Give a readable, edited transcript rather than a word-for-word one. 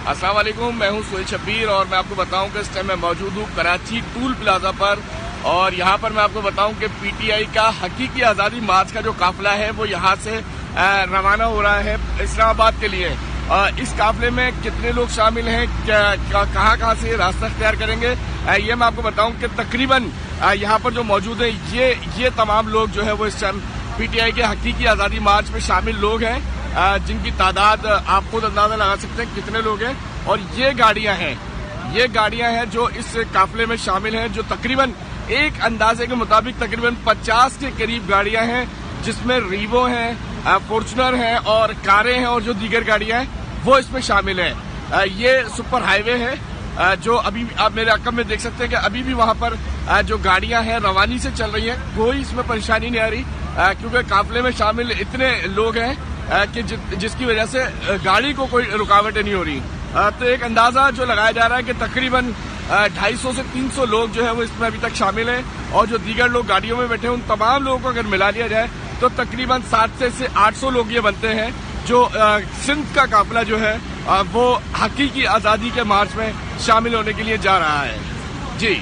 अस्सलाम वालेकुम, मैं हूं सोहेल शब्बीर और मैं आपको बताऊं कि इस टाइम मैं मौजूद हूं कराची टूल प्लाजा पर। और यहां पर मैं आपको बताऊं कि पीटीआई का हकीकी आज़ादी मार्च का जो काफिला है वो यहां से रवाना हो रहा है इस्लामाबाद के लिए। इस काफिले में कितने लोग शामिल हैं, कहां से रास्ता अख्तियार करेंगे, ये मैं आपको बताऊं कि तकरीबन यहां पर जो मौजूद है ये तमाम लोग जो है वो इस टाइम पीटीआई के हकीकी आज़ादी मार्च में शामिल लोग हैं, जिनकी तादाद आप खुद अंदाजा लगा सकते हैं कितने लोग हैं। और ये गाड़ियां हैं जो इस काफिले में शामिल हैं, जो तकरीबन एक अंदाजे के मुताबिक तकरीबन 50 के करीब गाड़ियां हैं, जिसमें रीवो हैं, फॉर्च्यूनर हैं और कारें हैं और जो दीगर गाड़ियां हैं वो इसमें शामिल हैं। ये सुपर हाईवे है जो अभी आप मेरे अकब में देख सकते हैं कि अभी भी वहां पर जो गाड़ियां हैं रवानी से चल रही हैं, कोई इसमें परेशानी नहीं आ रही, क्योंकि काफिले में शामिल इतने लोग हैं कि जिसकी वजह से गाड़ी को कोई रुकावटें नहीं हो रही। तो एक अंदाजा जो लगाया जा रहा है कि तकरीबन 250 से 300 लोग जो है वो इसमें अभी तक शामिल हैं, और जो दीगर लोग गाड़ियों में बैठे हैं उन तमाम लोगों को अगर मिला लिया जाए तो तकरीबन 700 से 800 लोग ये बनते हैं जो सिंध का काफिला जो है वो हकीकी आज़ादी के मार्च में शामिल होने के लिए जा रहा है। जी।